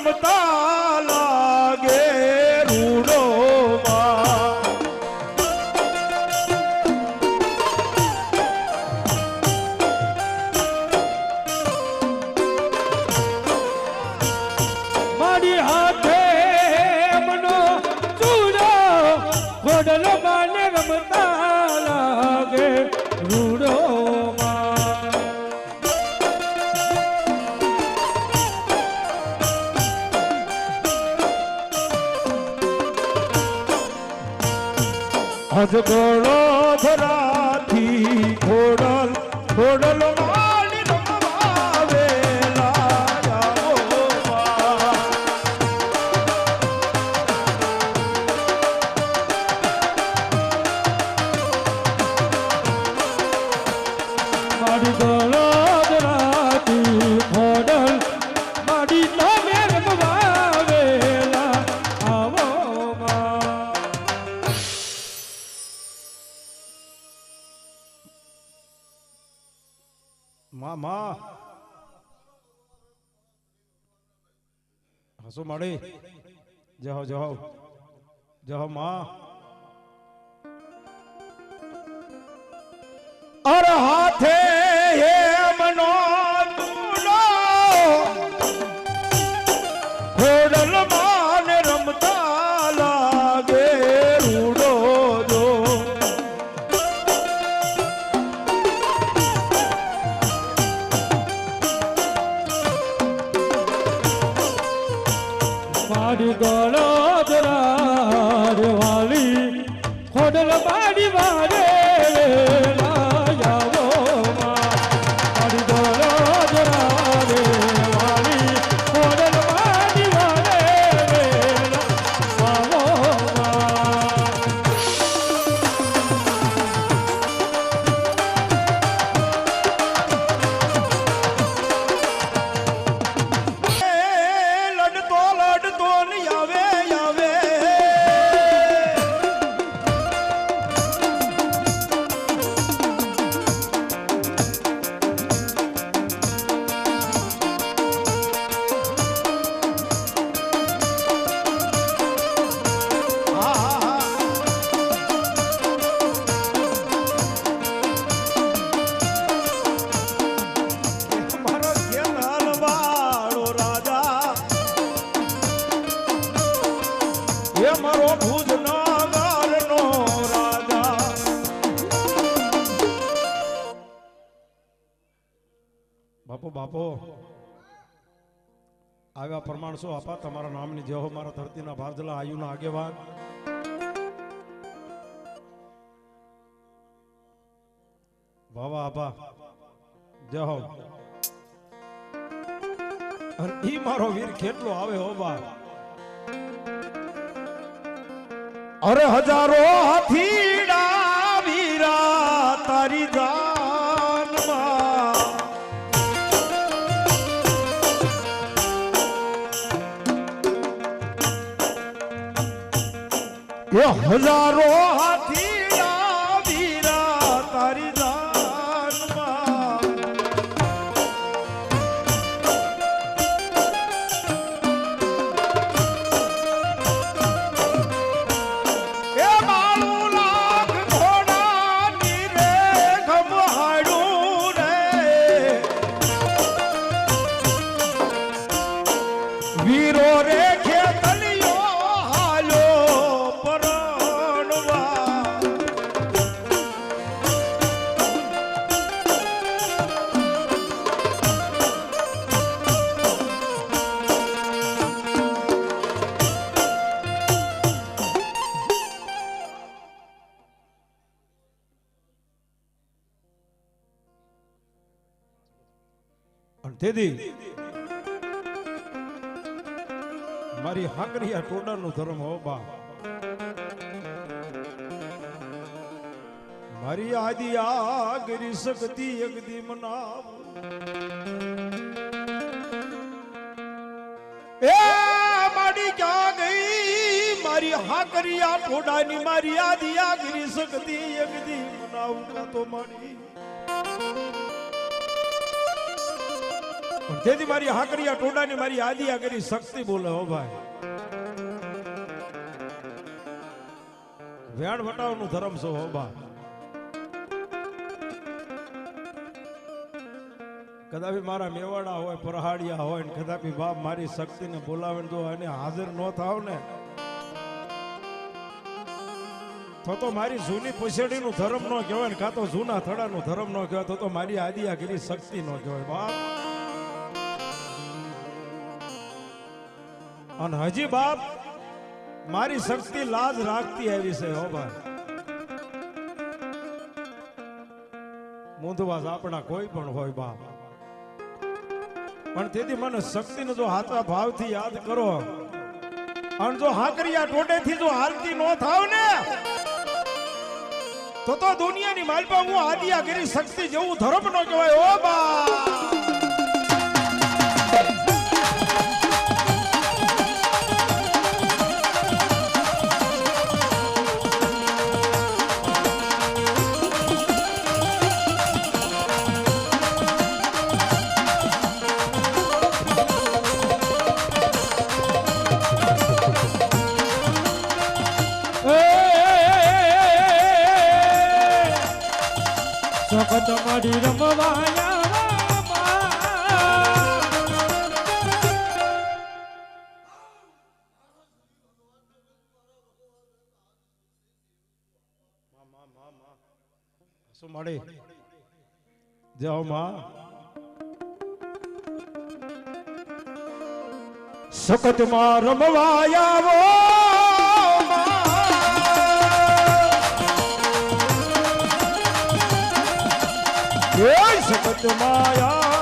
રમતા લાગે રૂડો મારી હાથે મનો ચૂડો ખોડલ માને રમતા લાગે રૂડો અજગળો ધરાથી ખોડલ ખોડલ માડી રમવાવેલા મારી ગળો ધરાથી ખોડલ માડી તમે રમવાવેલા આવો માં હસુ મળી જહો જહો જહો માં અર હાથે હેમનો તુલો ખોડલ માન રમતા લાગે રૂડો જો મારી ગળો ધરાર વાલી ખોડલ મારી વારે લાયાવો મારી ગળો ધરાર વાલી ખોડલ મારી વારે લાવો મારો ભુજ નગરનો રાજા બાપો બાપો આવ્યા પ્રમાણ શું આપા તમારા નામની જય હો મારા ધરતીના ભારજલા આયુના આગેવાન વાવા આપા જય હો અને ઈ મારો વીર કેટલો આવે હો બા અરે હજારો હાથીડા વીરા તારી જાનમાં એ હજારો હાથીડા વીરા તારી જાનમાં વીરો રે ખેતલિયો હાલ્યો પરણવા અને તેથી મારી હાકરિયા ટોડાનું ધર્મ હો બા મારી આદિ આગરી શક્તિ અગદી મનાવ એ માડી ક્યાં ગઈ મારી હાકરિયા ટોડાની મારી આદિ આગરી શક્તિ અગદી મનાવ કા તો માડી પણ તેથી મારી હાકરિયા ટોડાની મારી આદિયા કરી શક્તિ બોલે હો ભાઈ. વેણ વટાવનું ધર્મ છો હો બા. કદાપી મારા મેવાડા હોય પરહાડિયા હોય ને કદાપી બાપ મારી શક્તિને બોલાવે ને જો એને હાજર ન થાવ ને તો મારી જૂની પછેડીનું ધર્મ ન કહેવાય ને કાં તો જૂના થડાનું ધર્મ ન કહેવાય તો મારી આદિયા કરી શક્તિ ન કહેવાય બાપ. અને હજી બાપ મારી શક્તિ લાજ રાખતી આવી છે હો ભાઈ. મૂંધવાસ આપણા કોઈ પણ હોય બાપ, પણ તેથી મને શક્તિને જો હાચા ભાવથી યાદ કરો અને જો હાકરિયા ટોટેથી જો હાલતી ન થાવ ને તો દુનિયાની માલપા હું આદિયા કરી શક્તિ જેવું ધર્મ ન કહેવાય ઓ બા. સખત મારી રમવાયા શું મળી જાઓ માં. સખત માં રમવાયા સખત માયા